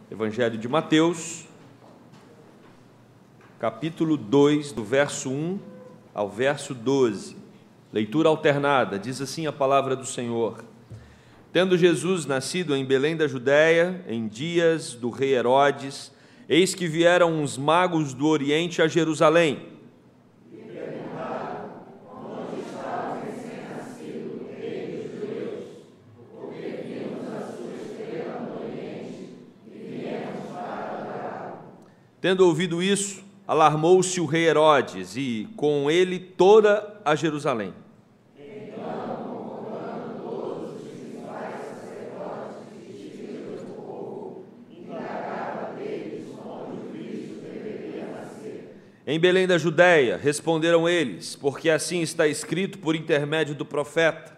Evangelho de Mateus, capítulo 2, do verso 1 ao verso 12. Leitura alternada, diz assim a palavra do Senhor. Tendo Jesus nascido em Belém da Judéia, em dias do rei Herodes, eis que vieram uns magos do Oriente a Jerusalém. Tendo ouvido isso, alarmou-se o rei Herodes e, com ele, toda a Jerusalém. Então, convocando todos os principais sacerdotes e escribas do povo, indagava deles onde o Cristo deveria nascer. Em Belém da Judéia, responderam eles, porque assim está escrito por intermédio do profeta.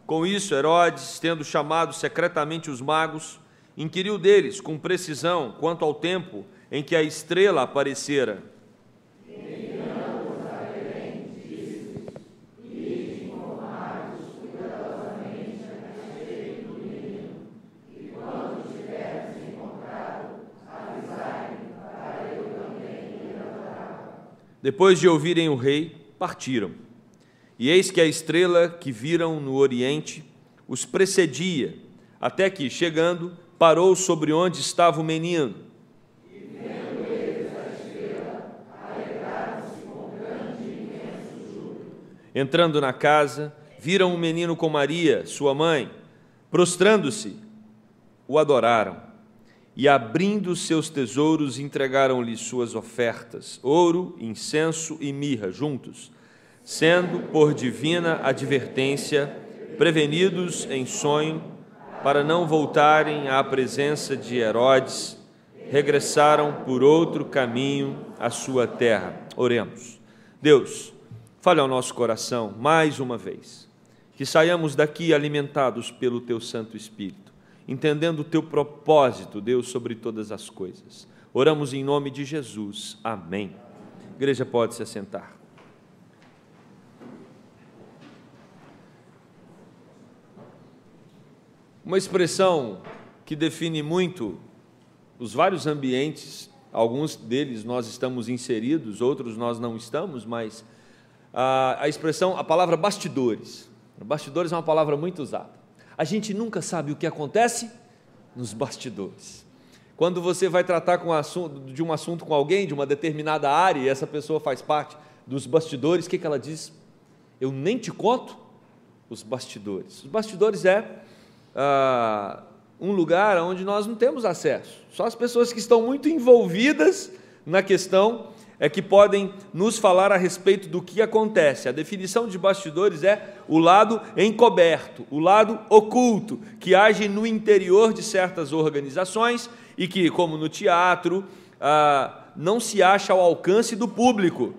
Com isso, Herodes, tendo chamado secretamente os magos, inquiriu deles com precisão quanto ao tempo em que a estrela aparecera. Depois de ouvirem o rei, partiram. E eis que a estrela que viram no oriente os precedia, até que, chegando, parou sobre onde estava o menino. E vendo eles a estrela, alegraram-se com grande e imenso júbilo. Entrando na casa, viram o menino com Maria, sua mãe. Prostrando-se, o adoraram. E, abrindo seus tesouros, entregaram-lhe suas ofertas, ouro, incenso e mirra juntos, sendo, por divina advertência, prevenidos em sonho, para não voltarem à presença de Herodes, regressaram por outro caminho à sua terra. Oremos. Deus, fale ao nosso coração mais uma vez, que saiamos daqui alimentados pelo Teu Santo Espírito, entendendo o Teu propósito, Deus, sobre todas as coisas. Oramos em nome de Jesus. Amém. A igreja pode se assentar. Uma expressão que define muito os vários ambientes, alguns deles nós estamos inseridos, outros nós não estamos, mas a palavra bastidores. Bastidores é uma palavra muito usada. A gente nunca sabe o que acontece nos bastidores. Quando você vai tratar de um assunto com alguém, de uma determinada área, e essa pessoa faz parte dos bastidores, o que ela diz? Eu nem te conto os bastidores. Os bastidores um lugar onde nós não temos acesso. Só as pessoas que estão muito envolvidas na questão é que podem nos falar a respeito do que acontece. A definição de bastidores é o lado encoberto, o lado oculto, que age no interior de certas organizações e que, como no teatro, não se acha ao alcance do público.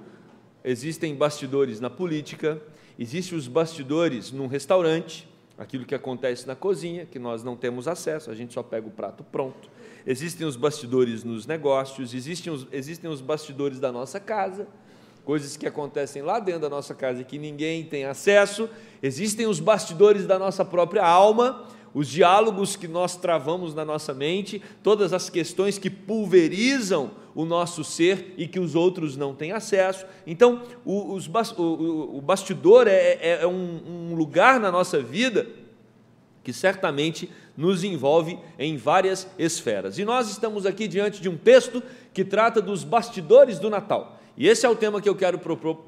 Existem bastidores na política, existem os bastidores num restaurante, aquilo que acontece na cozinha, que nós não temos acesso, a gente só pega o prato pronto. Existem os bastidores nos negócios, existem os bastidores da nossa casa, coisas que acontecem lá dentro da nossa casa e que ninguém tem acesso. Existem os bastidores da nossa própria alma, os diálogos que nós travamos na nossa mente, todas as questões que pulverizam o nosso ser e que os outros não têm acesso. Então, o bastidor é um lugar na nossa vida que certamente nos envolve em várias esferas. E nós estamos aqui diante de um texto que trata dos bastidores do Natal. E esse é o tema que eu quero propor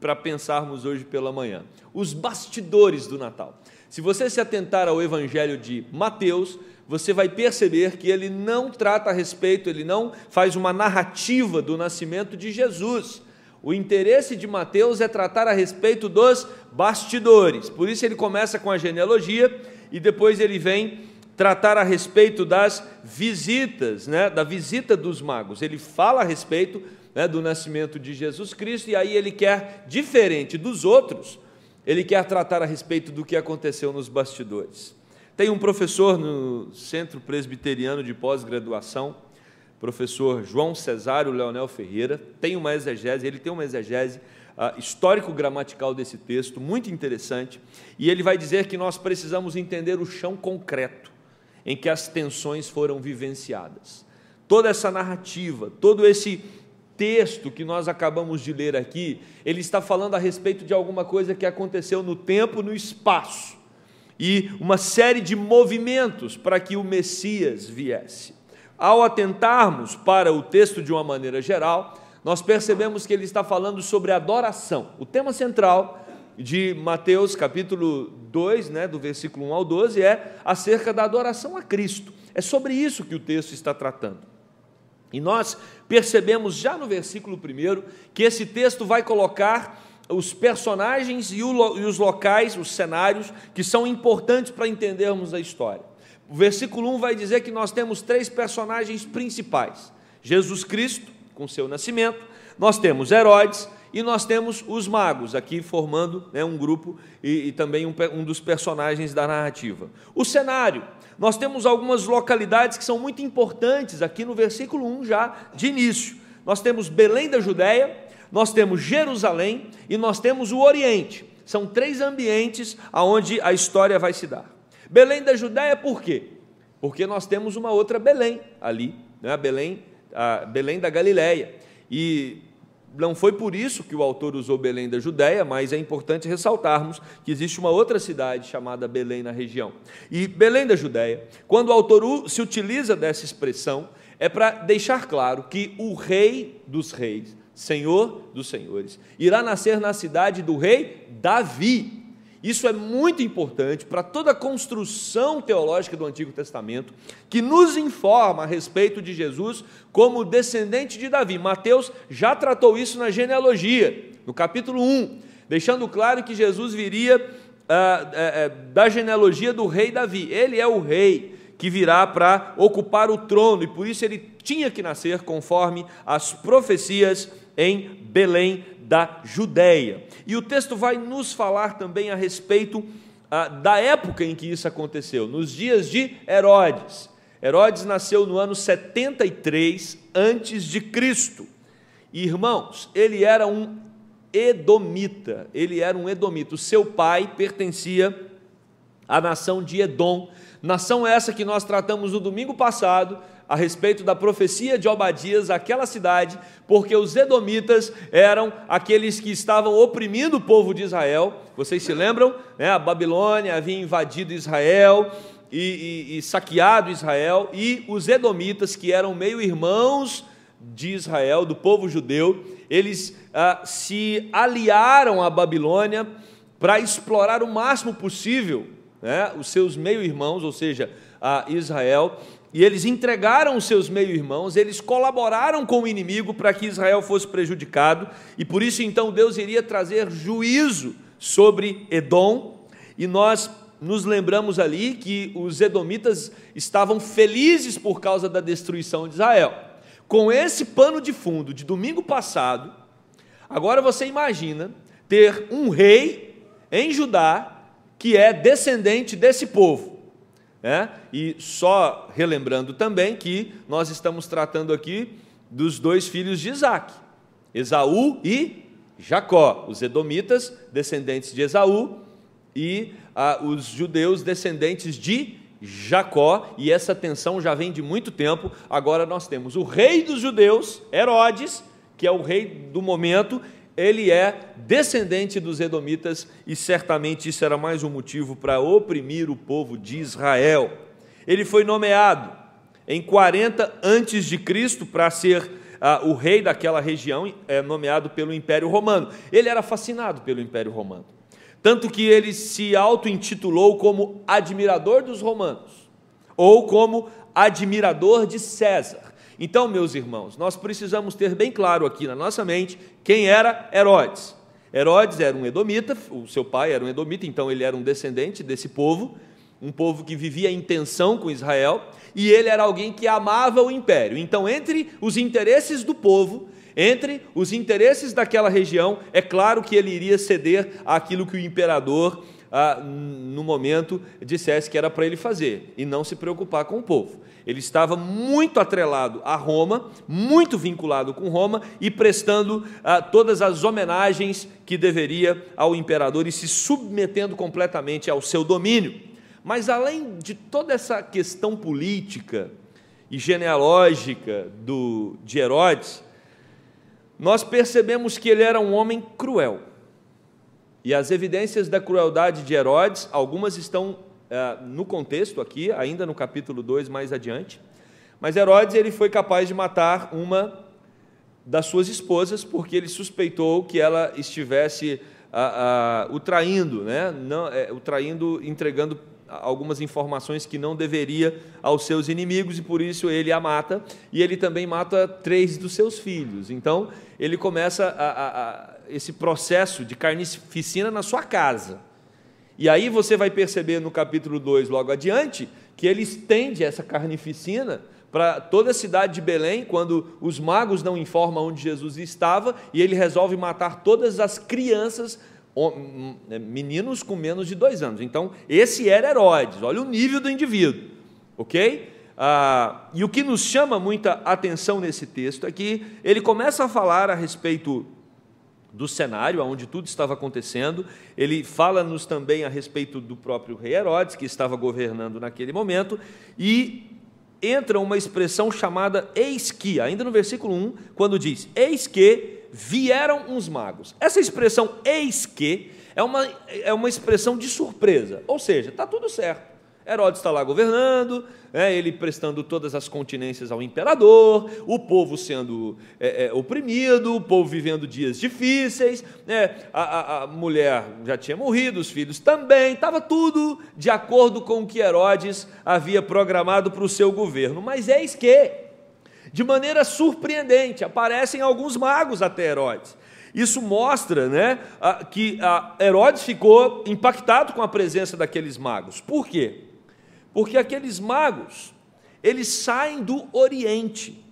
para pensarmos hoje pela manhã. Os bastidores do Natal. Se você se atentar ao Evangelho de Mateus, você vai perceber que ele não trata a respeito, ele não faz uma narrativa do nascimento de Jesus. O interesse de Mateus é tratar a respeito dos bastidores. Por isso ele começa com a genealogia e depois ele vem tratar a respeito das visitas, da visita dos magos. Ele fala a respeito do nascimento de Jesus Cristo e aí ele quer, diferente dos outros, ele quer tratar a respeito do que aconteceu nos bastidores. Tem um professor no Centro Presbiteriano de Pós-Graduação professor João Cesário Leonel Ferreira, tem uma exegese, ele tem uma exegese histórico-gramatical desse texto, muito interessante, e ele vai dizer que nós precisamos entender o chão concreto em que as tensões foram vivenciadas. Toda essa narrativa, todo esse texto que nós acabamos de ler aqui, ele está falando a respeito de alguma coisa que aconteceu no tempo, no espaço, e uma série de movimentos para que o Messias viesse. Ao atentarmos para o texto de uma maneira geral, nós percebemos que ele está falando sobre adoração. O tema central de Mateus capítulo 2, do versículo 1 ao 12, é acerca da adoração a Cristo. É sobre isso que o texto está tratando. E nós percebemos já no versículo 1 que esse texto vai colocar os personagens e os locais, os cenários, que são importantes para entendermos a história. O versículo 1 vai dizer que nós temos 3 personagens principais: Jesus Cristo, com seu nascimento, nós temos Herodes e nós temos os magos, aqui formando um grupo e também um dos personagens da narrativa. O cenário, nós temos algumas localidades que são muito importantes aqui no versículo 1 já de início. Nós temos Belém da Judéia, nós temos Jerusalém e nós temos o Oriente. São 3 ambientes onde a história vai se dar. Belém da Judéia por quê? Porque nós temos uma outra Belém ali, a Belém da Galileia. E não foi por isso que o autor usou Belém da Judéia, mas é importante ressaltarmos que existe uma outra cidade chamada Belém na região. E Belém da Judéia, quando o autor se utiliza dessa expressão, é para deixar claro que o Rei dos Reis, Senhor dos Senhores, irá nascer na cidade do rei Davi. Isso é muito importante para toda a construção teológica do Antigo Testamento, que nos informa a respeito de Jesus como descendente de Davi. Mateus já tratou isso na genealogia, no capítulo 1, deixando claro que Jesus viria da genealogia do rei Davi. Ele é o rei que virá para ocupar o trono, e por isso ele tinha que nascer conforme as profecias em Belém da Judéia. E o texto vai nos falar também a respeito da época em que isso aconteceu, nos dias de Herodes. Herodes nasceu no ano 73 antes de Cristo. Irmãos, ele era um edomita, O seu pai pertencia à nação de Edom, nação essa que nós tratamos no domingo passado, a respeito da profecia de Obadias, aquela cidade, porque os edomitas eram aqueles que estavam oprimindo o povo de Israel. Vocês se lembram? A Babilônia havia invadido Israel e saqueado Israel, e os edomitas, que eram meio-irmãos de Israel, do povo judeu, eles se aliaram à Babilônia para explorar o máximo possível os seus meio-irmãos, ou seja, a Israel, e eles entregaram os seus meio-irmãos, eles colaboraram com o inimigo para que Israel fosse prejudicado, e por isso então Deus iria trazer juízo sobre Edom, e nós nos lembramos ali que os edomitas estavam felizes por causa da destruição de Israel. Com esse pano de fundo de domingo passado, agora você imagina ter um rei em Judá que é descendente desse povo. E só relembrando também que nós estamos tratando aqui dos 2 filhos de Isaac, Esaú e Jacó, os edomitas, descendentes de Esaú, e os judeus, descendentes de Jacó, e essa tensão já vem de muito tempo. Agora nós temos o rei dos judeus, Herodes, que é o rei do momento, ele é descendente dos edomitas, e certamente isso era mais um motivo para oprimir o povo de Israel. Ele foi nomeado em 40 antes de Cristo para ser o rei daquela região, nomeado pelo Império Romano. Ele era fascinado pelo Império Romano, tanto que ele se auto-intitulou como admirador dos romanos, ou como admirador de César. Então, meus irmãos, nós precisamos ter bem claro aqui na nossa mente quem era Herodes. Herodes era um edomita, o seu pai era um edomita, então ele era um descendente desse povo, um povo que vivia em tensão com Israel, e ele era alguém que amava o império. Então, entre os interesses do povo, entre os interesses daquela região, é claro que ele iria ceder àquilo que o imperador no momento, dissesse que era para ele fazer, e não se preocupar com o povo. Ele estava muito atrelado a Roma, muito vinculado com Roma, e prestando todas as homenagens que deveria ao imperador, e se submetendo completamente ao seu domínio. Mas, além de toda essa questão política e genealógica de Herodes, nós percebemos que ele era um homem cruel. E as evidências da crueldade de Herodes, algumas estão no contexto aqui, ainda no capítulo 2, mais adiante. Mas Herodes, ele foi capaz de matar uma das suas esposas, porque ele suspeitou que ela estivesse o traindo, né? O traindo, entregando algumas informações que não deveria aos seus inimigos, e por isso ele a mata, e ele também mata 3 dos seus filhos. Então, ele começa esse processo de carnificina na sua casa. E aí você vai perceber no capítulo 2, logo adiante, que ele estende essa carnificina para toda a cidade de Belém, quando os magos não informam onde Jesus estava, e ele resolve matar todas as crianças, meninos com menos de 2 anos. Então, esse era Herodes, olha o nível do indivíduo, ok? E o que nos chama muita atenção nesse texto é que ele começa a falar a respeito do cenário onde tudo estava acontecendo. Ele fala-nos também a respeito do próprio rei Herodes, que estava governando naquele momento, e entra uma expressão chamada eis que, ainda no versículo 1, quando diz, eis que vieram uns magos. Essa expressão eis que é uma expressão de surpresa, ou seja, está tudo certo. Herodes está lá governando, ele prestando todas as continências ao imperador, o povo sendo oprimido, o povo vivendo dias difíceis, a mulher já tinha morrido, os filhos também, estava tudo de acordo com o que Herodes havia programado para o seu governo. Mas eis que, de maneira surpreendente, aparecem alguns magos até Herodes. Isso mostra, que Herodes ficou impactado com a presença daqueles magos. Por quê? Porque aqueles magos, eles saem do Oriente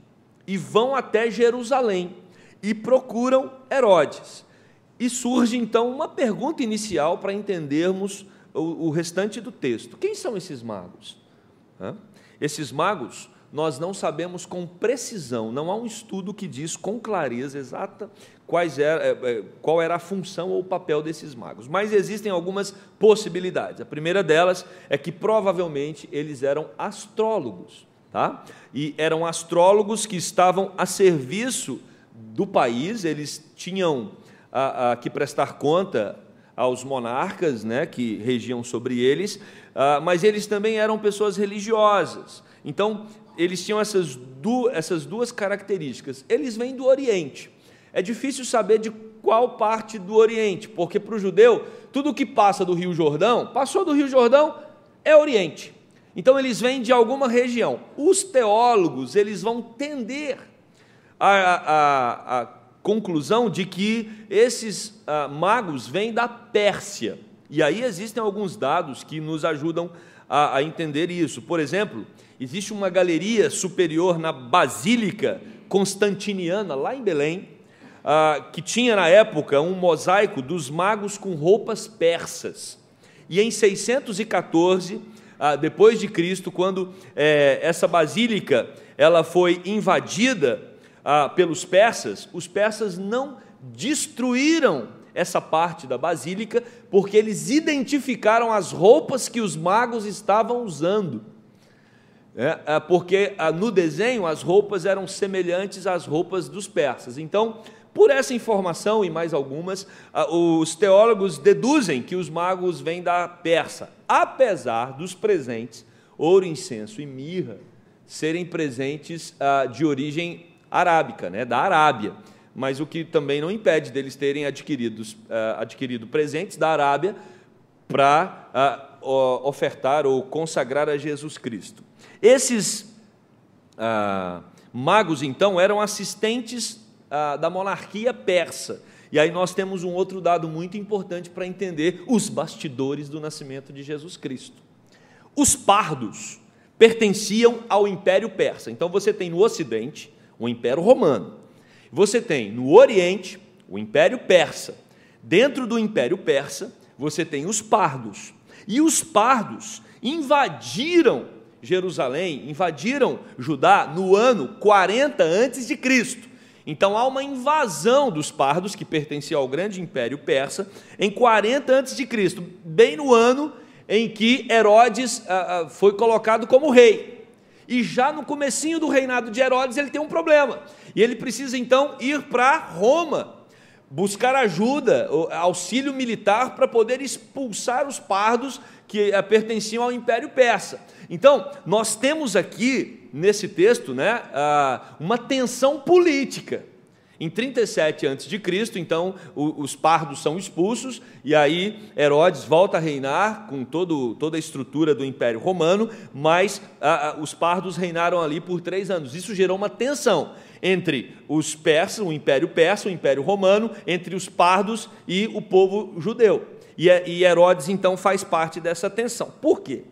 e vão até Jerusalém e procuram Herodes. E surge então uma pergunta inicial para entendermos o restante do texto. Quem são esses magos? Esses magos, nós não sabemos com precisão, não há um estudo que diz com clareza exata qual era a função ou o papel desses magos, mas existem algumas possibilidades. A primeira delas é que provavelmente eles eram astrólogos, tá? E eram astrólogos que estavam a serviço do país, eles tinham que prestar conta aos monarcas, que regiam sobre eles, mas eles também eram pessoas religiosas. Então, eles tinham essas duas características. Eles vêm do Oriente. É difícil saber de qual parte do Oriente, porque para o judeu, tudo que passa do Rio Jordão, passou do Rio Jordão, é Oriente. Então, eles vêm de alguma região. Os teólogos, eles vão tender a conclusão de que esses magos vêm da Pérsia. E aí existem alguns dados que nos ajudam a entender isso. Por exemplo, existe uma galeria superior na Basílica Constantiniana, lá em Belém, que tinha na época um mosaico dos magos com roupas persas. E em 614, depois de Cristo, quando essa basílica ela foi invadida pelos persas, os persas não destruíram essa parte da basílica, porque eles identificaram as roupas que os magos estavam usando. Porque no desenho as roupas eram semelhantes às roupas dos persas. Então, por essa informação e mais algumas, os teólogos deduzem que os magos vêm da Pérsia, apesar dos presentes, ouro, incenso e mirra, serem presentes de origem arábica, da Arábia. Mas o que também não impede deles terem adquirido presentes da Arábia para ofertar ou consagrar a Jesus Cristo. Esses magos, então, eram assistentes da monarquia persa. E aí nós temos um outro dado muito importante para entender os bastidores do nascimento de Jesus Cristo. Os pardos pertenciam ao Império Persa. Então você tem no Ocidente o Império Romano. Você tem no Oriente o Império Persa. Dentro do Império Persa, você tem os pardos. E os pardos invadiram Jerusalém, invadiram Judá no ano 40 a.C. Então há uma invasão dos pardos, que pertenciam ao grande império persa, em 40 a.C., bem no ano em que Herodes foi colocado como rei. E já no comecinho do reinado de Herodes ele tem um problema, e ele precisa então ir para Roma, buscar ajuda, auxílio militar, para poder expulsar os pardos que pertenciam ao império persa. Então nós temos aqui nesse texto, né, uma tensão política. Em 37 a.C., então, os pardos são expulsos, e aí Herodes volta a reinar com toda a estrutura do Império Romano, mas os pardos reinaram ali por 3 anos. Isso gerou uma tensão entre os persas, o Império Persa, o Império Romano, entre os pardos e o povo judeu. E Herodes, então, faz parte dessa tensão. Por quê?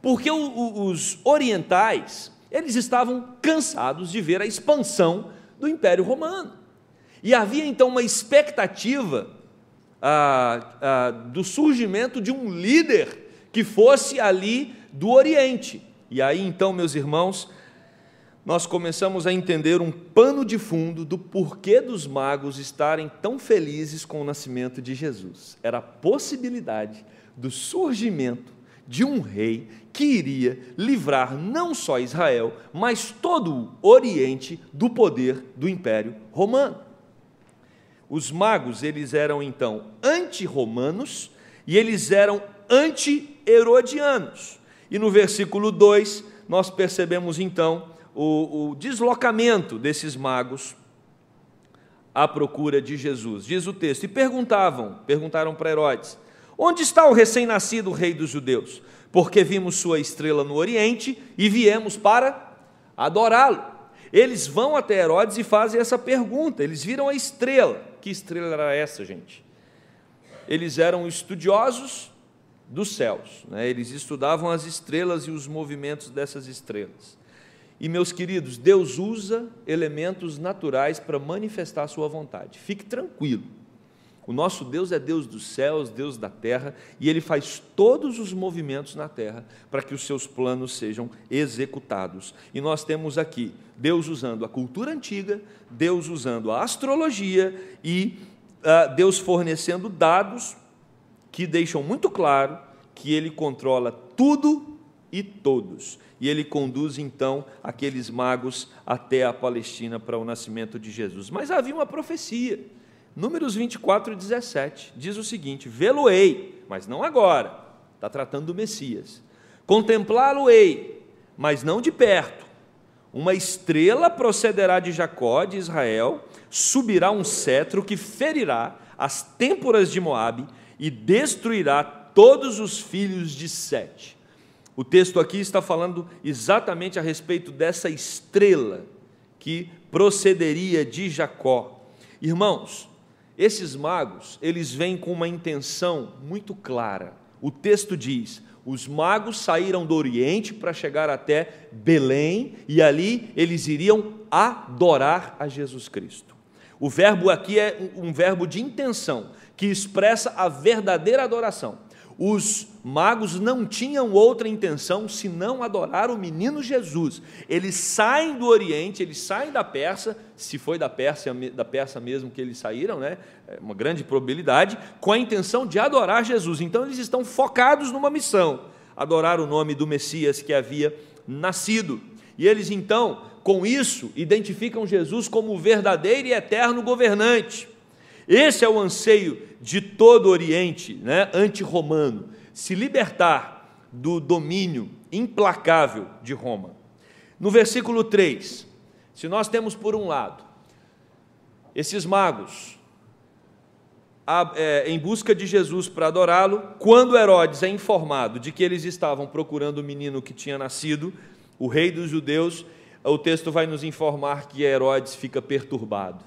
Porque os orientais, eles estavam cansados de ver a expansão do Império Romano. E havia então uma expectativa do surgimento de um líder que fosse ali do Oriente. E aí então, meus irmãos, nós começamos a entender um pano de fundo do porquê dos magos estarem tão felizes com o nascimento de Jesus. Era a possibilidade do surgimento de um rei que iria livrar não só Israel, mas todo o Oriente do poder do Império Romano. Os magos, eles eram então anti-romanos e eles eram anti-herodianos. E no versículo 2, nós percebemos então o deslocamento desses magos à procura de Jesus. Diz o texto: e perguntaram para Herodes: onde está o recém-nascido rei dos judeus? Porque vimos sua estrela no Oriente e viemos para adorá-lo. Eles vão até Herodes e fazem essa pergunta. Eles viram a estrela. Que estrela era essa, gente? Eles eram estudiosos dos céus, né? Eles estudavam as estrelas e os movimentos dessas estrelas. E, meus queridos, Deus usa elementos naturais para manifestar a sua vontade. Fique tranquilo. O nosso Deus é Deus dos céus, Deus da terra, e Ele faz todos os movimentos na terra para que os seus planos sejam executados. E nós temos aqui Deus usando a cultura antiga, Deus usando a astrologia e Deus fornecendo dados que deixam muito claro que Ele controla tudo e todos. E Ele conduz então aqueles magos até a Palestina para o nascimento de Jesus. Mas havia uma profecia. Números 24 e 17, diz o seguinte: vê-lo-ei, mas não agora, está tratando do Messias, contemplá-lo-ei, mas não de perto, uma estrela procederá de Jacó, de Israel, subirá um cetro que ferirá as têmporas de Moabe e destruirá todos os filhos de Sete. O texto aqui está falando exatamente a respeito dessa estrela que procederia de Jacó. Irmãos, esses magos, eles vêm com uma intenção muito clara. O texto diz: os magos saíram do Oriente para chegar até Belém, e ali eles iriam adorar a Jesus Cristo. O verbo aqui é um verbo de intenção, que expressa a verdadeira adoração. Os magos não tinham outra intenção senão adorar o menino Jesus. Eles saem do Oriente, eles saem da Pérsia, se foi da Pérsia mesmo que eles saíram, né? É uma grande probabilidade, com a intenção de adorar Jesus. Então eles estão focados numa missão: adorar o nome do Messias que havia nascido. E eles então, com isso, identificam Jesus como o verdadeiro e eterno governante. Esse é o anseio de todo o Oriente, né, anti-romano, se libertar do domínio implacável de Roma. No versículo 3, se nós temos por um lado esses magos em busca de Jesus para adorá-lo, quando Herodes é informado de que eles estavam procurando o menino que tinha nascido, o rei dos judeus, o texto vai nos informar que Herodes fica perturbado.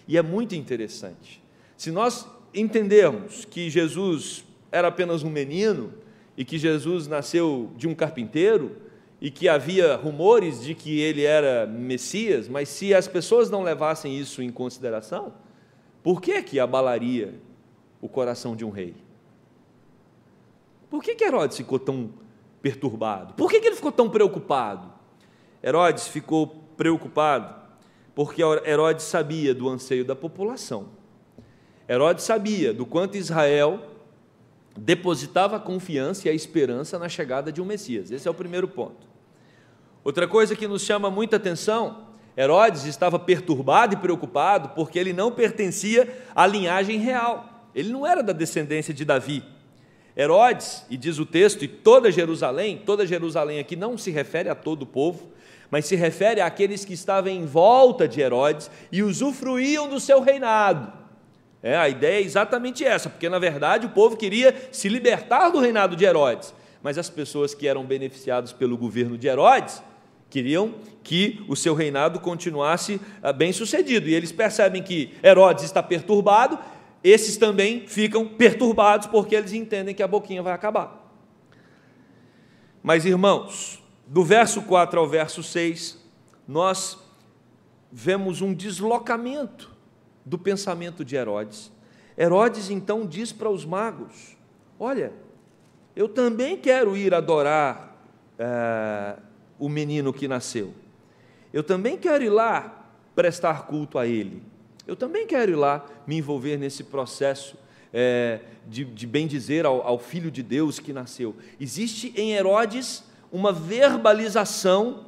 E é muito interessante. Se nós entendermos que Jesus era apenas um menino e que Jesus nasceu de um carpinteiro e que havia rumores de que ele era Messias, mas se as pessoas não levassem isso em consideração, por que abalaria o coração de um rei? Por que Herodes ficou tão perturbado? Por que ele ficou tão preocupado? Herodes ficou preocupado porque Herodes sabia do anseio da população. Herodes sabia do quanto Israel depositava a confiança e a esperança na chegada de um Messias. Esse é o primeiro ponto. Outra coisa que nos chama muita atenção, Herodes estava perturbado e preocupado porque ele não pertencia à linhagem real. Ele não era da descendência de Davi. Herodes, e diz o texto, e toda Jerusalém aqui não se refere a todo o povo, mas se refere àqueles que estavam em volta de Herodes e usufruíam do seu reinado. A ideia é exatamente essa, porque na verdade o povo queria se libertar do reinado de Herodes, mas as pessoas que eram beneficiadas pelo governo de Herodes queriam que o seu reinado continuasse bem sucedido, e eles percebem que Herodes está perturbado, esses também ficam perturbados porque eles entendem que a boquinha vai acabar. Mas irmãos, do verso 4 ao verso 6, nós vemos um deslocamento do pensamento de Herodes. Herodes então diz para os magos: olha, eu também quero ir adorar o menino que nasceu, eu também quero ir lá prestar culto a ele, eu também quero ir lá me envolver nesse processo de bendizer ao Filho de Deus que nasceu. Existe em Herodes uma verbalização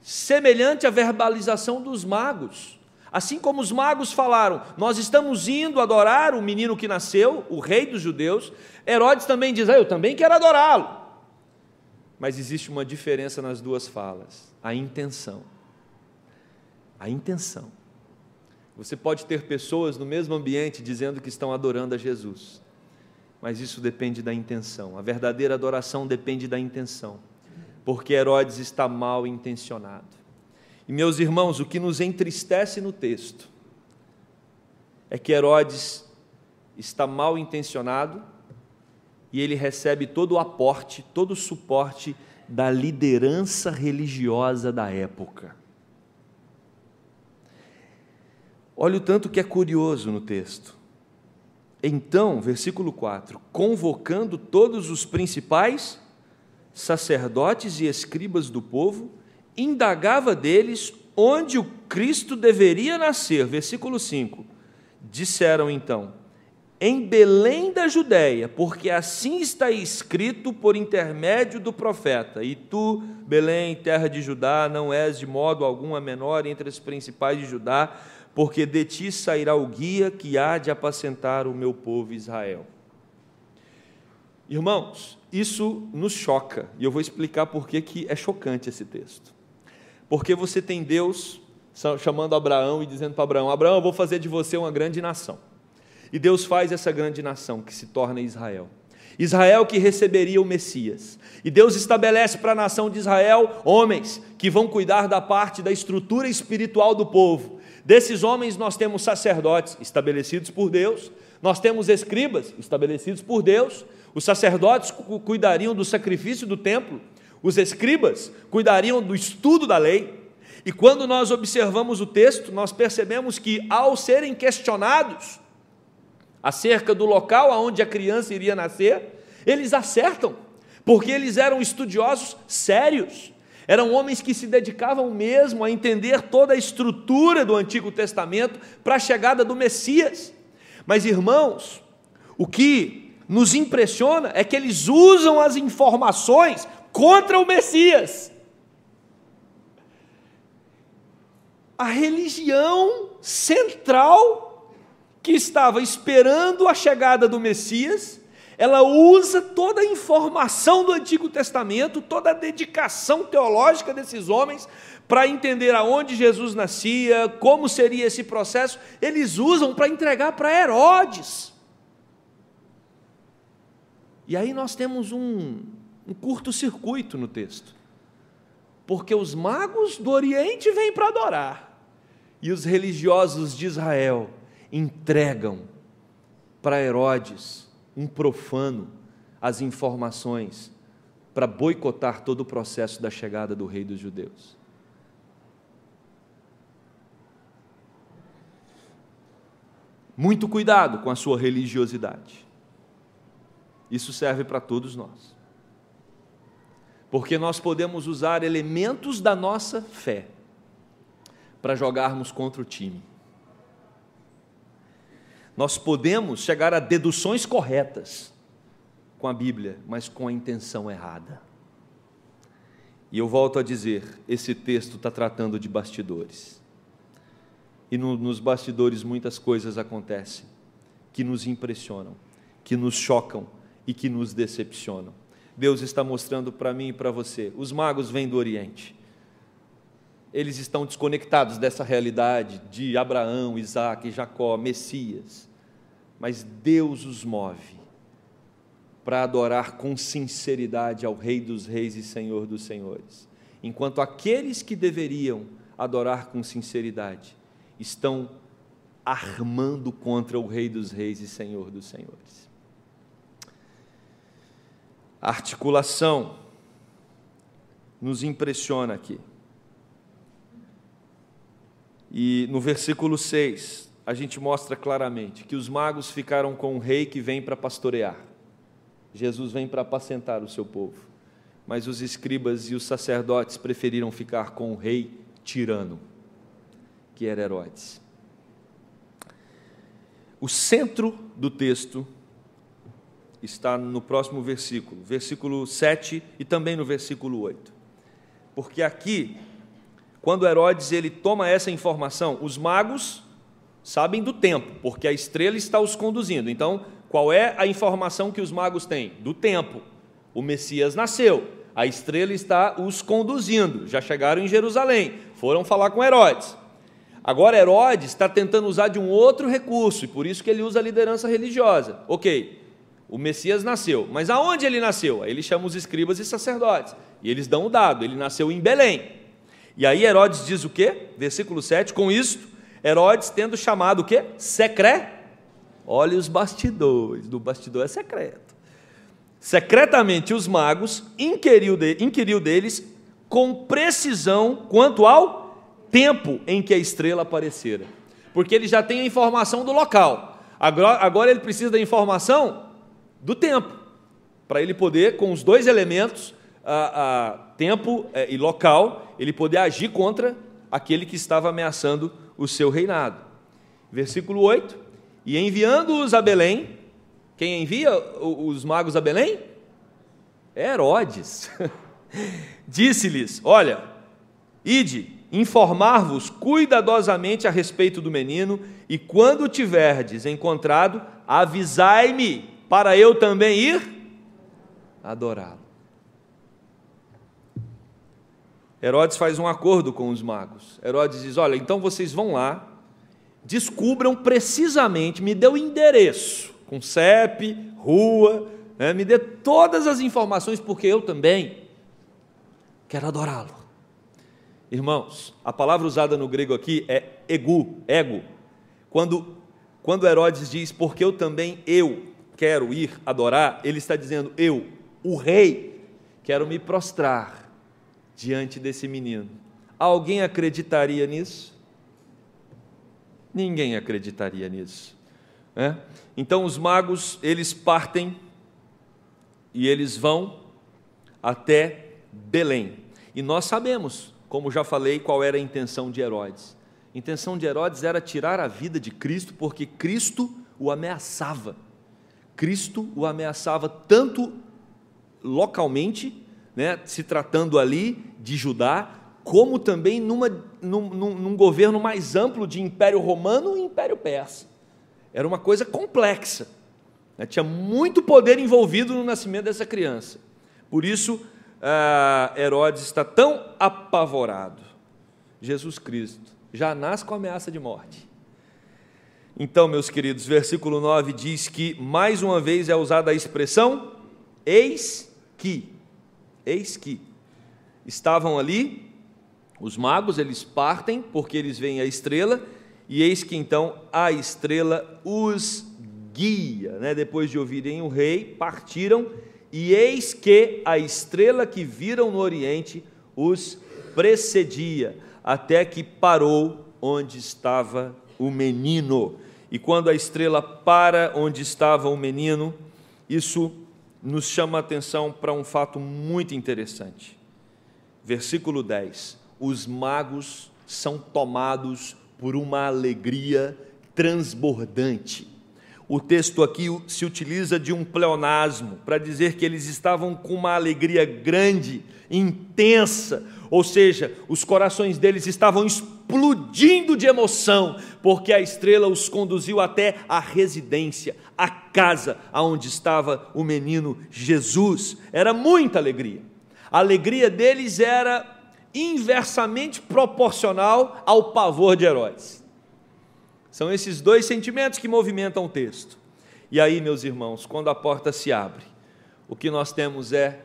semelhante à verbalização dos magos. Assim como os magos falaram, nós estamos indo adorar o menino que nasceu, o rei dos judeus, Herodes também diz, eu também quero adorá-lo. Mas existe uma diferença nas duas falas, a intenção. A intenção. Você pode ter pessoas no mesmo ambiente dizendo que estão adorando a Jesus, mas isso depende da intenção. A verdadeira adoração depende da intenção, porque Herodes está mal intencionado. E meus irmãos, o que nos entristece no texto é que Herodes está mal intencionado e ele recebe todo o aporte, todo o suporte da liderança religiosa da época. Olha o tanto que é curioso no texto. Então, versículo 4, convocando todos os principais sacerdotes e escribas do povo, indagava deles onde o Cristo deveria nascer. Versículo 5, disseram então, em Belém da Judéia, porque assim está escrito por intermédio do profeta, e tu, Belém, terra de Judá, não és de modo algum a menor entre os principais de Judá, porque de ti sairá o guia que há de apacentar o meu povo Israel. Irmãos, isso nos choca, e eu vou explicar por que é chocante esse texto. Porque você tem Deus chamando Abraão e dizendo para Abraão, Abraão, eu vou fazer de você uma grande nação. E Deus faz essa grande nação, que se torna Israel. Israel que receberia o Messias. E Deus estabelece para a nação de Israel homens que vão cuidar da parte da estrutura espiritual do povo. Desses homens nós temos sacerdotes estabelecidos por Deus, nós temos escribas estabelecidos por Deus, os sacerdotes cuidariam do sacrifício do templo, os escribas cuidariam do estudo da lei, e quando nós observamos o texto, nós percebemos que ao serem questionados acerca do local onde a criança iria nascer, eles acertam, porque eles eram estudiosos sérios, eram homens que se dedicavam mesmo a entender toda a estrutura do Antigo Testamento para a chegada do Messias. Mas irmãos, o que nos impressiona é que eles usam as informações contra o Messias. A religião central que estava esperando a chegada do Messias, ela usa toda a informação do Antigo Testamento, toda a dedicação teológica desses homens para entender aonde Jesus nascia, como seria esse processo, eles usam para entregar para Herodes. E aí nós temos um curto-circuito no texto, porque os magos do Oriente vêm para adorar, e os religiosos de Israel entregam para Herodes, um profano, as informações para boicotar todo o processo da chegada do rei dos judeus. Muito cuidado com a sua religiosidade. Isso serve para todos nós. Porque nós podemos usar elementos da nossa fé para jogarmos contra o time. Nós podemos chegar a deduções corretas com a Bíblia, mas com a intenção errada. E eu volto a dizer, esse texto está tratando de bastidores. E nos bastidores muitas coisas acontecem que nos impressionam, que nos chocam e que nos decepcionam. Deus está mostrando para mim e para você, os magos vêm do Oriente. Eles estão desconectados dessa realidade de Abraão, Isaac, Jacó, Messias. Mas Deus os move para adorar com sinceridade ao Rei dos Reis e Senhor dos Senhores. Enquanto aqueles que deveriam adorar com sinceridade estão armando contra o Rei dos Reis e Senhor dos Senhores. A articulação nos impressiona aqui. E no versículo 6, a gente mostra claramente que os magos ficaram com o rei que vem para pastorear. Jesus vem para apacentar o seu povo. Mas os escribas e os sacerdotes preferiram ficar com o rei tirano, que era Herodes. O centro do texto está no próximo versículo, versículo 7 e também no versículo 8. Porque aqui, quando Herodes ele toma essa informação, os magos sabem do tempo, porque a estrela está os conduzindo. Então, qual é a informação que os magos têm? Do tempo. O Messias nasceu, a estrela está os conduzindo, já chegaram em Jerusalém, foram falar com Herodes. Agora Herodes está tentando usar de um outro recurso, e por isso que ele usa a liderança religiosa. Ok, o Messias nasceu, mas aonde ele nasceu? Aí ele chama os escribas e sacerdotes, e eles dão o dado, ele nasceu em Belém. E aí Herodes diz o quê? Versículo 7, com isto, Herodes tendo chamado o quê? Secreto. Olha os bastidores, do bastidor é secreto. Secretamente os magos inquiriu deles com precisão quanto ao tempo em que a estrela aparecera, porque ele já tem a informação do local, agora ele precisa da informação do tempo, para ele poder, com os dois elementos, tempo e local, ele poder agir contra aquele que estava ameaçando o seu reinado. Versículo 8, e enviando-os a Belém, quem envia os magos a Belém? É Herodes. Disse-lhes, olha, ide, informar-vos cuidadosamente a respeito do menino, e quando o tiverdes encontrado, avisai-me, para eu também ir adorá-lo. Herodes faz um acordo com os magos. Herodes diz, olha, então vocês vão lá, descubram precisamente, me dê o endereço, com CEP, rua, me dê todas as informações, porque eu também quero adorá-lo. Irmãos, a palavra usada no grego aqui é ego. Quando Herodes diz, porque eu quero ir adorar, ele está dizendo, eu, o rei, quero me prostrar diante desse menino. Alguém acreditaria nisso? Ninguém acreditaria nisso. Então os magos, eles partem e eles vão até Belém. E nós sabemos, como já falei, qual era a intenção de Herodes. A intenção de Herodes era tirar a vida de Cristo, porque Cristo o ameaçava. Cristo o ameaçava tanto localmente, se tratando ali de Judá, como também num governo mais amplo de Império Romano e Império Persa. Era uma coisa complexa, tinha muito poder envolvido no nascimento dessa criança. Por isso, Herodes está tão apavorado. Jesus Cristo já nasce com ameaça de morte. Então, meus queridos, versículo 9 diz que, mais uma vez é usada a expressão, eis que. Estavam ali, os magos, eles partem, porque eles veem a estrela, e eis que então a estrela os guia, depois de ouvirem o rei, partiram, e eis que a estrela que viram no oriente os precedia, até que parou onde estava o menino. E quando a estrela para onde estava o menino, isso nos chama a atenção para um fato muito interessante. Versículo 10: os magos são tomados por uma alegria transbordante. O texto aqui se utiliza de um pleonasmo para dizer que eles estavam com uma alegria grande, intensa, ou seja, os corações deles estavam explodindo de emoção, porque a estrela os conduziu até a residência, a casa onde estava o menino Jesus. Era muita alegria. A alegria deles era inversamente proporcional ao pavor de Herodes. São esses dois sentimentos que movimentam o texto. E aí, meus irmãos, quando a porta se abre, o que nós temos é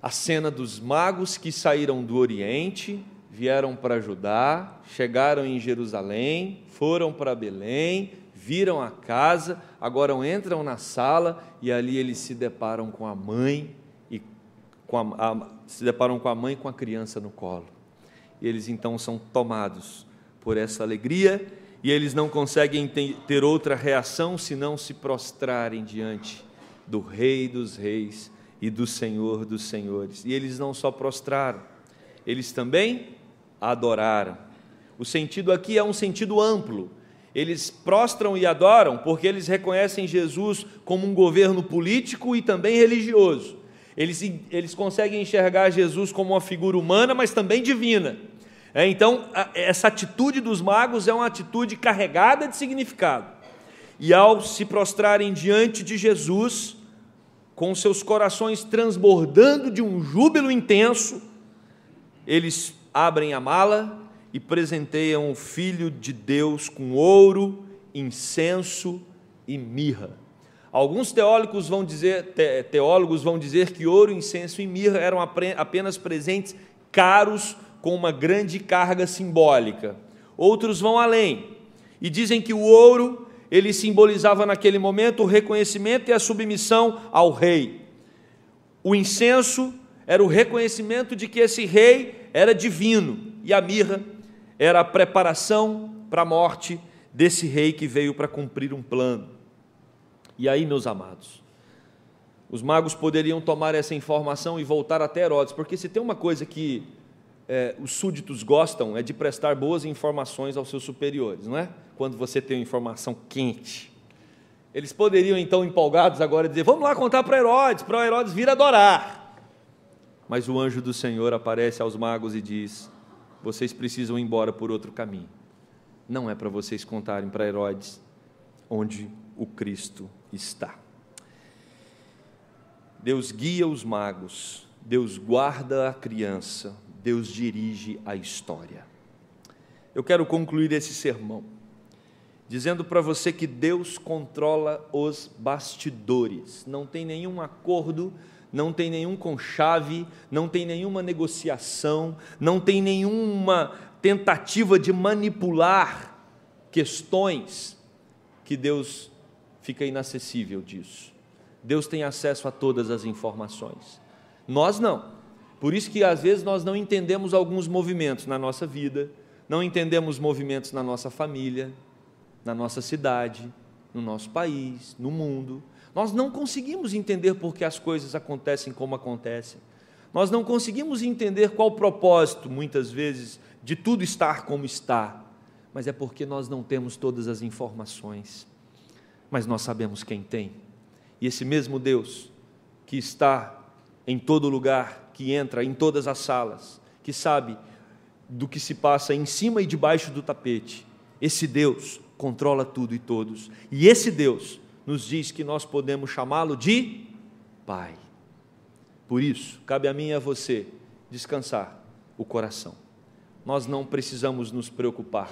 a cena dos magos que saíram do Oriente, vieram para Judá, chegaram em Jerusalém, foram para Belém, viram a casa, agora entram na sala e ali eles se deparam com a mãe e com a criança no colo. E eles então são tomados por essa alegria, e eles não conseguem ter outra reação senão se prostrarem diante do Rei dos Reis e do Senhor dos Senhores. E eles não só prostraram, eles também adoraram. O sentido aqui é um sentido amplo. Eles prostram e adoram porque eles reconhecem Jesus como um governo político e também religioso. Eles conseguem enxergar Jesus como uma figura humana, mas também divina. Então, essa atitude dos magos é uma atitude carregada de significado. E ao se prostrarem diante de Jesus, com seus corações transbordando de um júbilo intenso, eles abrem a mala e presenteiam o Filho de Deus com ouro, incenso e mirra. Alguns teólogos vão dizer que ouro, incenso e mirra eram apenas presentes caros com uma grande carga simbólica. Outros vão além e dizem que o ouro, ele simbolizava naquele momento o reconhecimento e a submissão ao rei. O incenso era o reconhecimento de que esse rei era divino, e a mirra era a preparação para a morte desse rei que veio para cumprir um plano. E aí, meus amados, os magos poderiam tomar essa informação e voltar até Herodes, porque se tem uma coisa que os súditos gostam é de prestar boas informações aos seus superiores, não é? Quando você tem uma informação quente. Eles poderiam então, empolgados agora, dizer: vamos lá contar para Herodes vir adorar. Mas o anjo do Senhor aparece aos magos e diz: vocês precisam ir embora por outro caminho. Não é para vocês contarem para Herodes onde o Cristo está. Deus guia os magos, Deus guarda a criança, Deus dirige a história. Eu quero concluir esse sermão dizendo para você que Deus controla os bastidores. Não tem nenhum acordo, não tem nenhum conchave, não tem nenhuma negociação, não tem nenhuma tentativa de manipular questões que Deus fica inacessível disso. Deus tem acesso a todas as informações. Nós não. Por isso que às vezes nós não entendemos alguns movimentos na nossa vida, não entendemos movimentos na nossa família, na nossa cidade, no nosso país, no mundo. Nós não conseguimos entender por que as coisas acontecem como acontecem. Nós não conseguimos entender qual o propósito, muitas vezes, de tudo estar como está. Mas é porque nós não temos todas as informações. Mas nós sabemos quem tem. E esse mesmo Deus, que está em todo lugar, que entra em todas as salas, que sabe do que se passa em cima e debaixo do tapete, esse Deus controla tudo e todos. E esse Deus nos diz que nós podemos chamá-lo de Pai. Por isso, cabe a mim e a você descansar o coração. Nós não precisamos nos preocupar.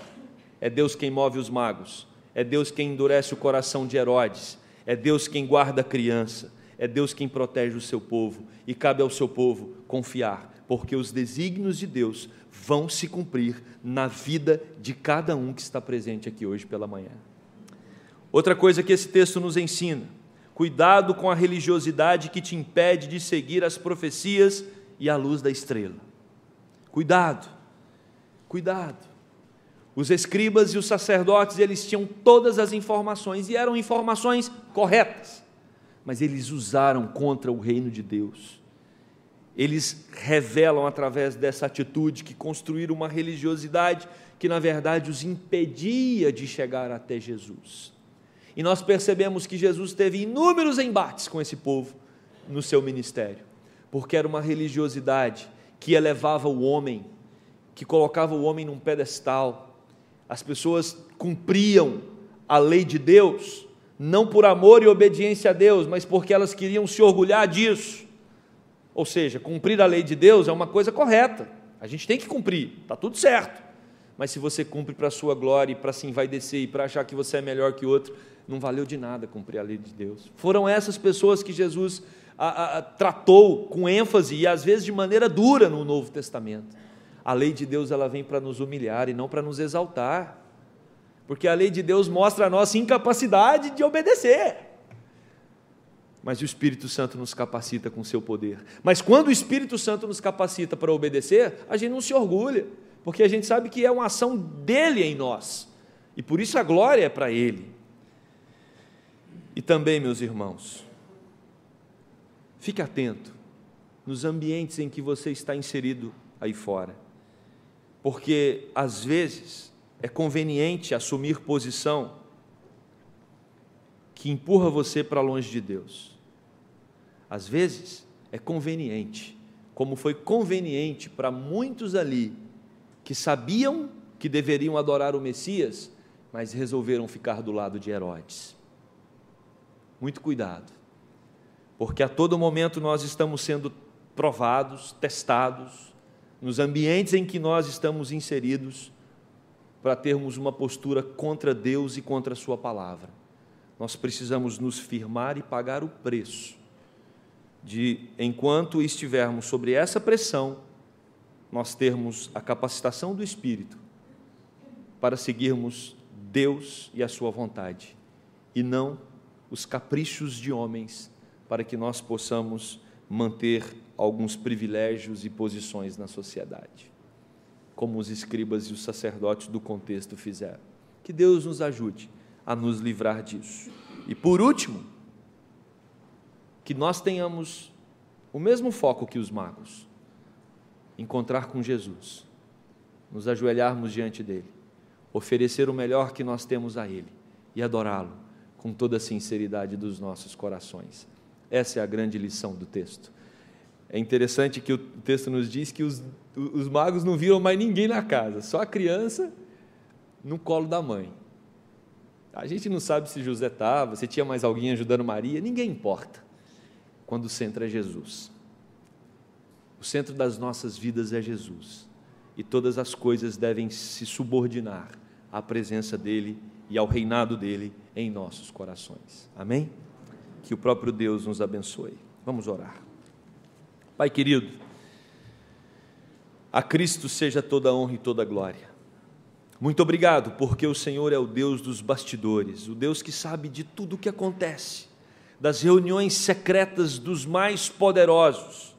É Deus quem move os magos, é Deus quem endurece o coração de Herodes, é Deus quem guarda a criança, é Deus quem protege o seu povo, e cabe ao seu povo confiar, porque os desígnios de Deus vão se cumprir na vida de cada um que está presente aqui hoje pela manhã. Outra coisa que esse texto nos ensina: cuidado com a religiosidade que te impede de seguir as profecias e a luz da estrela. Cuidado, cuidado. Os escribas e os sacerdotes, eles tinham todas as informações, e eram informações corretas. mas eles usaram contra o reino de Deus. Eles revelam através dessa atitude que construíram uma religiosidade que na verdade os impedia de chegar até Jesus. E nós percebemos que Jesus teve inúmeros embates com esse povo no seu ministério, porque era uma religiosidade que elevava o homem, que colocava o homem num pedestal. As pessoas cumpriam a lei de Deus, não por amor e obediência a Deus, mas porque elas queriam se orgulhar disso. Ou seja, cumprir a lei de Deus é uma coisa correta, a gente tem que cumprir, está tudo certo, mas se você cumpre para a sua glória e para se envaidecer e para achar que você é melhor que o outro, não valeu de nada cumprir a lei de Deus. Foram essas pessoas que Jesus tratou com ênfase e às vezes de maneira dura no Novo Testamento. A lei de Deus ela vem para nos humilhar e não para nos exaltar, porque a lei de Deus mostra a nossa incapacidade de obedecer. Mas o Espírito Santo nos capacita com o seu poder. Mas quando o Espírito Santo nos capacita para obedecer, a gente não se orgulha, porque a gente sabe que é uma ação dele em nós, e por isso a glória é para ele. E também, meus irmãos, fique atento nos ambientes em que você está inserido aí fora, porque às vezes é conveniente assumir posição que empurra você para longe de Deus. Às vezes é conveniente, como foi conveniente para muitos ali, que sabiam que deveriam adorar o Messias, mas resolveram ficar do lado de Herodes. Muito cuidado, porque a todo momento nós estamos sendo provados, testados, nos ambientes em que nós estamos inseridos, para termos uma postura contra Deus e contra a sua palavra. Nós precisamos nos firmar e pagar o preço de, enquanto estivermos sobre essa pressão, nós termos a capacitação do Espírito para seguirmos Deus e a sua vontade, e não os caprichos de homens, para que nós possamos manter alguns privilégios e posições na sociedade, como os escribas e os sacerdotes do contexto fizeram. Que Deus nos ajude a nos livrar disso. E por último, que nós tenhamos o mesmo foco que os magos, encontrar com Jesus, nos ajoelharmos diante dele, oferecer o melhor que nós temos a ele e adorá-lo com toda a sinceridade dos nossos corações. Essa é a grande lição do texto. É interessante que o texto nos diz que os magos não viram mais ninguém na casa, só a criança no colo da mãe. A gente não sabe se José estava, se tinha mais alguém ajudando Maria, ninguém importa, quando o centro é Jesus. O centro das nossas vidas é Jesus, e todas as coisas devem se subordinar à presença dEle e ao reinado dEle em nossos corações. Amém? Que o próprio Deus nos abençoe. Vamos orar. Pai querido, a Cristo seja toda a honra e toda a glória. Muito obrigado, porque o Senhor é o Deus dos bastidores, o Deus que sabe de tudo o que acontece, das reuniões secretas dos mais poderosos,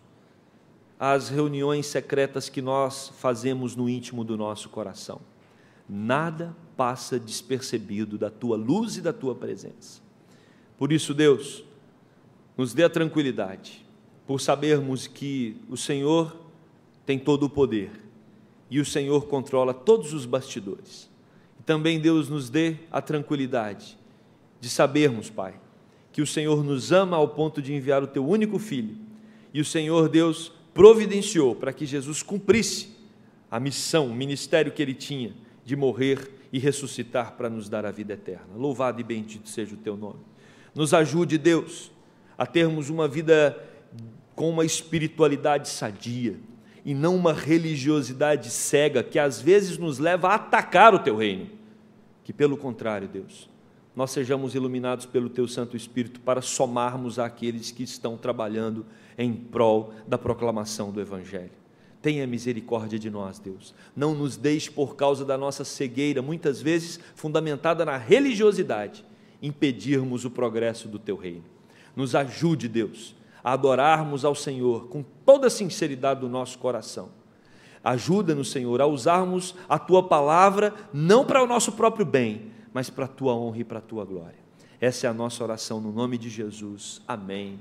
às reuniões secretas que nós fazemos no íntimo do nosso coração. Nada passa despercebido da Tua luz e da Tua presença. Por isso, Deus, nos dê a tranquilidade, por sabermos que o Senhor tem todo o poder e o Senhor controla todos os bastidores. E também, Deus, nos dê a tranquilidade de sabermos, Pai, que o Senhor nos ama ao ponto de enviar o Teu único Filho, e o Senhor, Deus, providenciou para que Jesus cumprisse a missão, o ministério que Ele tinha de morrer e ressuscitar para nos dar a vida eterna. Louvado e bendito seja o Teu nome. Nos ajude, Deus, a termos uma vida com uma espiritualidade sadia, e não uma religiosidade cega, que às vezes nos leva a atacar o Teu reino. Que pelo contrário, Deus, nós sejamos iluminados pelo Teu Santo Espírito para somarmos àqueles que estão trabalhando em prol da proclamação do Evangelho. Tenha misericórdia de nós, Deus. Não nos deixe, por causa da nossa cegueira, muitas vezes fundamentada na religiosidade, impedirmos o progresso do Teu reino. Nos ajude, Deus, a adorarmos ao Senhor com toda a sinceridade do nosso coração. Ajuda-nos, Senhor, a usarmos a Tua palavra não para o nosso próprio bem, mas para a Tua honra e para a Tua glória. Essa é a nossa oração no nome de Jesus. Amém.